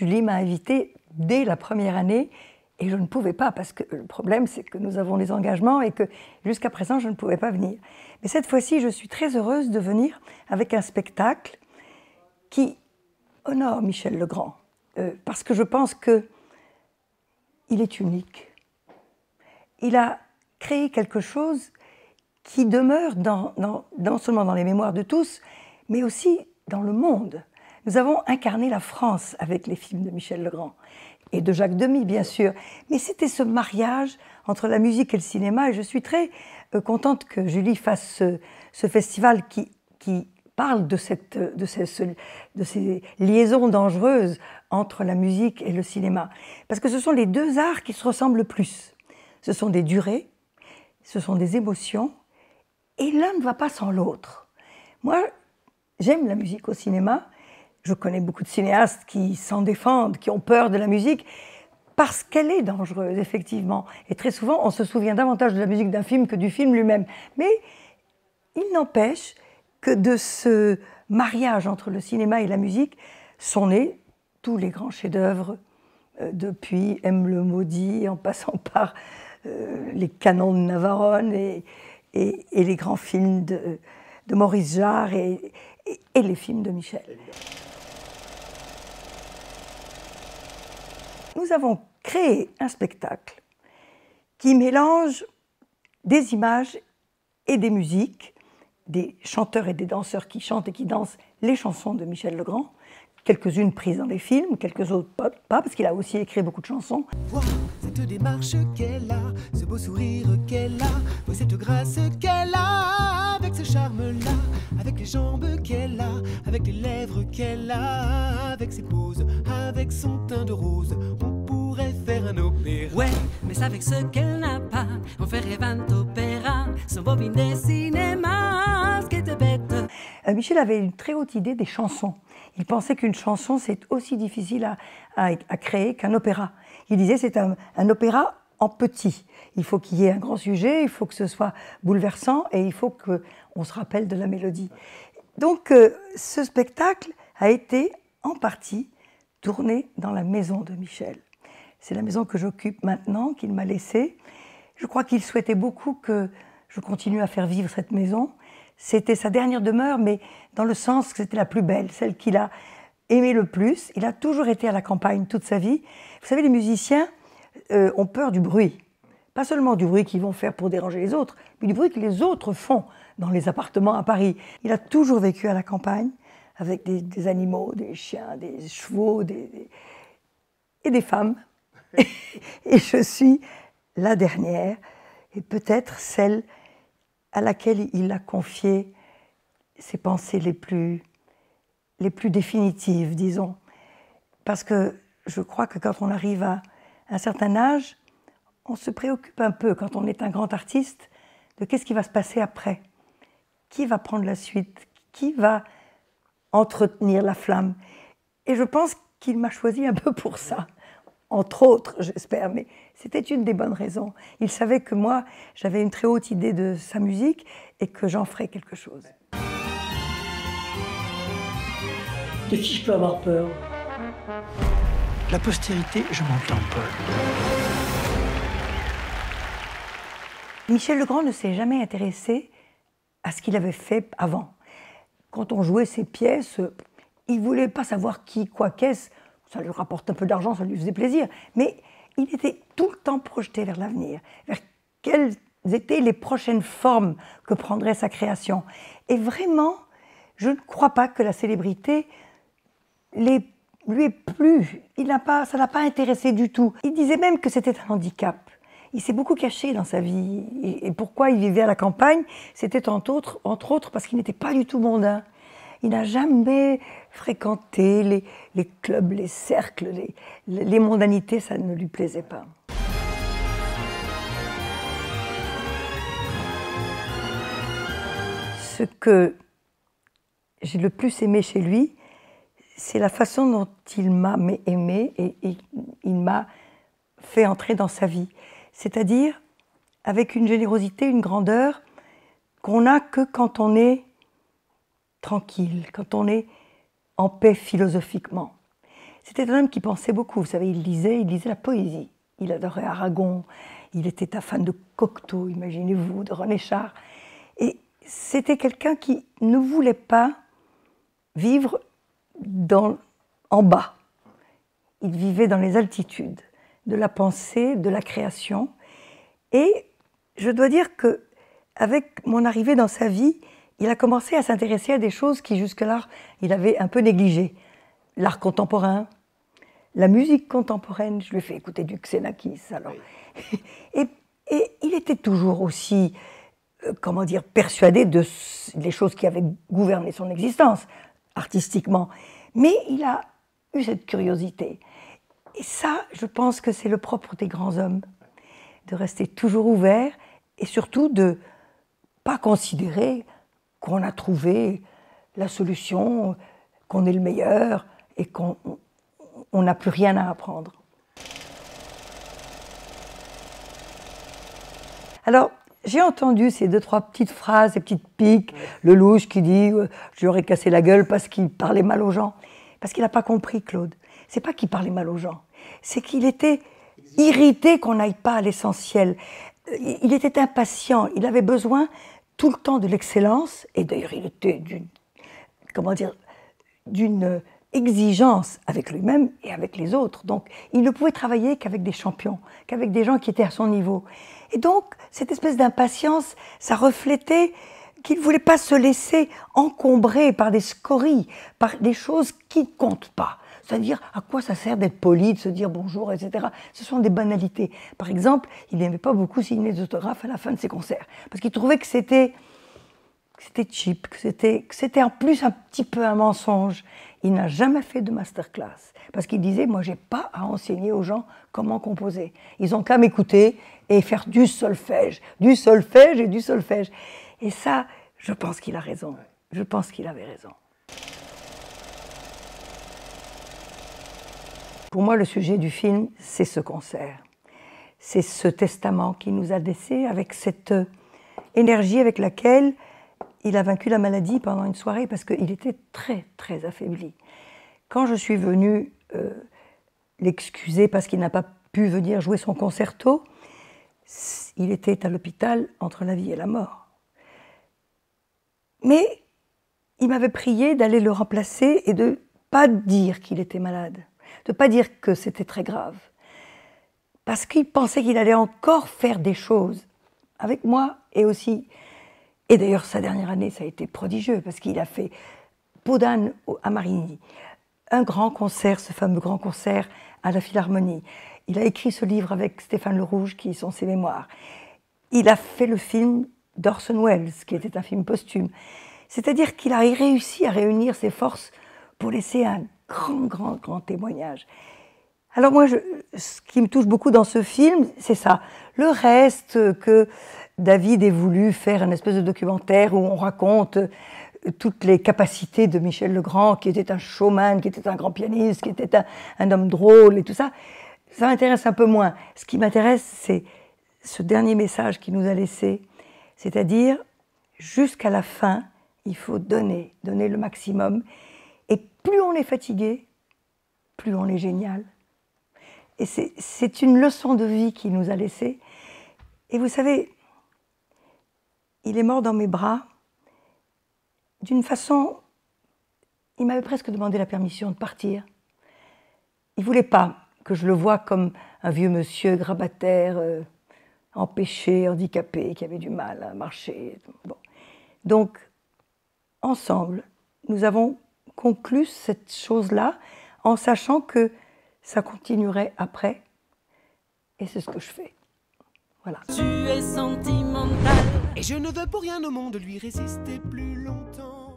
Julie m'a invitée dès la première année et je ne pouvais pas parce que le problème c'est que nous avons des engagements et que jusqu'à présent je ne pouvais pas venir. Mais cette fois-ci je suis très heureuse de venir avec un spectacle qui honore Michel Legrand parce que je pense qu'il est unique. Il a créé quelque chose qui demeure non seulement dans les mémoires de tous, mais aussi dans le monde. Nous avons incarné la France avec les films de Michel Legrand et de Jacques Demy, bien sûr. Mais c'était ce mariage entre la musique et le cinéma, et je suis très contente que Julie fasse ce festival qui parle de ces liaisons dangereuses entre la musique et le cinéma. Parce que ce sont les deux arts qui se ressemblent le plus. Ce sont des durées, ce sont des émotions, et l'un ne va pas sans l'autre. Moi, j'aime la musique au cinéma. Je connais beaucoup de cinéastes qui s'en défendent, qui ont peur de la musique, parce qu'elle est dangereuse, effectivement. Et très souvent, on se souvient davantage de la musique d'un film que du film lui-même. Mais il n'empêche que de ce mariage entre le cinéma et la musique sont nés tous les grands chefs-d'œuvre, depuis M. le Maudit, en passant par les Canons de Navarone et les grands films de Maurice Jarre et les films de Michel. Nous avons créé un spectacle qui mélange des images et des musiques, des chanteurs et des danseurs qui chantent et qui dansent les chansons de Michel Legrand, quelques-unes prises dans des films, quelques autres pas, parce qu'il a aussi écrit beaucoup de chansons. Vois cette démarche qu'elle a, ce beau sourire qu'elle a, vois cette grâce qu'elle a, avec ce charme-là, avec les jambes qu'elle a, avec les lèvres qu'elle a, avec ses poses, avec son teint de rose, on pourrait faire un opéra. Ouais, mais c'est avec ce qu'elle n'a pas, on ferait 20 opéras, son bobine des cinémas, ce qui était bête. Michel avait une très haute idée des chansons. Il pensait qu'une chanson, c'est aussi difficile à créer qu'un opéra. Il disait c'est un opéra en petit. Il faut qu'il y ait un grand sujet, il faut que ce soit bouleversant et il faut qu'on se rappelle de la mélodie. Donc ce spectacle a été en partie tourné dans la maison de Michel. C'est la maison que j'occupe maintenant, qu'il m'a laissée. Je crois qu'il souhaitait beaucoup que je continue à faire vivre cette maison. C'était sa dernière demeure, mais dans le sens que c'était la plus belle, celle qu'il a aimée le plus. Il a toujours été à la campagne toute sa vie. Vous savez, les musiciens ont peur du bruit. Pas seulement du bruit qu'ils vont faire pour déranger les autres, mais du bruit que les autres font dans les appartements à Paris. Il a toujours vécu à la campagne, avec des animaux, des chiens, des chevaux, et des femmes. Et je suis la dernière, et peut-être celle à laquelle il a confié ses pensées les plus définitives, disons. Parce que je crois que quand on arrive à un certain âge, on se préoccupe un peu, quand on est un grand artiste, de qu'est-ce qui va se passer après. Qui va prendre la suite? Qui va entretenir la flamme? Et je pense qu'il m'a choisi un peu pour ça. Entre autres, j'espère, mais c'était une des bonnes raisons. Il savait que moi, j'avais une très haute idée de sa musique et que j'en ferais quelque chose. De qui je peux avoir peur? La postérité, je m'en plains pas. Michel Legrand ne s'est jamais intéressé à ce qu'il avait fait avant. Quand on jouait ses pièces, il ne voulait pas savoir qui, quoi, qu'est-ce. Ça lui rapporte un peu d'argent, ça lui faisait plaisir. Mais il était tout le temps projeté vers l'avenir, vers quelles étaient les prochaines formes que prendrait sa création. Et vraiment, je ne crois pas que la célébrité lui ait plu. Ça ne l'a pas intéressé du tout. Il disait même que c'était un handicap. Il s'est beaucoup caché dans sa vie. Et pourquoi il vivait à la campagne? C'était entre autres parce qu'il n'était pas du tout mondain. Il n'a jamais fréquenté les clubs, les cercles, les mondanités, ça ne lui plaisait pas. Ce que j'ai le plus aimé chez lui, c'est la façon dont il m'a aimé et il m'a fait entrer dans sa vie. C'est-à-dire avec une générosité, une grandeur qu'on n'a que quand on est tranquille, quand on est en paix philosophiquement. C'était un homme qui pensait beaucoup. Vous savez, il lisait la poésie. Il adorait Aragon. Il était un fan de Cocteau, imaginez-vous, de René Char. Et c'était quelqu'un qui ne voulait pas vivre en bas. Il vivait dans les altitudes de la pensée, de la création. Et je dois dire qu'avec mon arrivée dans sa vie, il a commencé à s'intéresser à des choses qui jusque-là, il avait un peu négligées. L'art contemporain, la musique contemporaine, je lui ai fait écouter du Xenakis. Alors. Et il était toujours aussi, comment dire, persuadé des choses qui avaient gouverné son existence, artistiquement. Mais il a eu cette curiosité. Et ça, je pense que c'est le propre des grands hommes, de rester toujours ouvert et surtout de ne pas considérer qu'on a trouvé la solution, qu'on est le meilleur et qu'on n'a plus rien à apprendre. Alors, j'ai entendu ces 2-3 petites phrases, ces petites piques, Lelouch qui dit « je lui aurais cassé la gueule parce qu'il parlait mal aux gens ». Parce qu'il n'a pas compris, Claude. C'est pas qu'il parlait mal aux gens, c'est qu'il était irrité qu'on n'aille pas à l'essentiel. Il était impatient, il avait besoin tout le temps de l'excellence, et d'ailleurs il était d'une exigence avec lui-même et avec les autres. Donc il ne pouvait travailler qu'avec des champions, qu'avec des gens qui étaient à son niveau. Et donc cette espèce d'impatience, ça reflétait qu'il ne voulait pas se laisser encombrer par des scories, par des choses qui ne comptent pas. C'est-à-dire, à quoi ça sert d'être poli, de se dire bonjour, etc. Ce sont des banalités. Par exemple, il n'aimait pas beaucoup signer des autographes à la fin de ses concerts, parce qu'il trouvait que c'était cheap, que c'était en plus un petit peu un mensonge. Il n'a jamais fait de masterclass, parce qu'il disait, moi, je n'ai pas à enseigner aux gens comment composer. Ils n'ont qu'à m'écouter et faire du solfège et du solfège. Et ça, je pense qu'il a raison. Je pense qu'il avait raison. Pour moi, le sujet du film, c'est ce concert. C'est ce testament qu'il nous a laissé avec cette énergie avec laquelle il a vaincu la maladie pendant une soirée parce qu'il était très, très affaibli. Quand je suis venue l'excuser parce qu'il n'a pas pu venir jouer son concerto, il était à l'hôpital entre la vie et la mort. Mais il m'avait prié d'aller le remplacer et de ne pas dire qu'il était malade, de ne pas dire que c'était très grave, parce qu'il pensait qu'il allait encore faire des choses avec moi et aussi. Et d'ailleurs, sa dernière année, ça a été prodigieux, parce qu'il a fait Peau d'âne à Marigny, un grand concert, ce fameux grand concert à la Philharmonie. Il a écrit ce livre avec Stéphane Le Rouge, qui sont ses mémoires. Il a fait le film d'Orson Welles, qui était un film posthume. C'est-à-dire qu'il a réussi à réunir ses forces pour laisser un grand témoignage. Alors moi, ce qui me touche beaucoup dans ce film, c'est ça. Le reste, que David ait voulu faire une espèce de documentaire où on raconte toutes les capacités de Michel Legrand, qui était un showman, qui était un grand pianiste, qui était un homme drôle et tout ça, ça m'intéresse un peu moins. Ce qui m'intéresse, c'est ce dernier message qu'il nous a laissé, c'est-à-dire, jusqu'à la fin, il faut donner le maximum. Et plus on est fatigué, plus on est génial. Et c'est une leçon de vie qu'il nous a laissée. Et vous savez, il est mort dans mes bras d'une façon... Il m'avait presque demandé la permission de partir. Il ne voulait pas que je le voie comme un vieux monsieur grabataire, empêché, handicapé, qui avait du mal à marcher. Bon. Donc, ensemble, nous avons conclu cette chose-là en sachant que ça continuerait après. Et c'est ce que je fais. Voilà. Tu es sentimental. Et je ne veux pour rien au monde lui résister plus longtemps.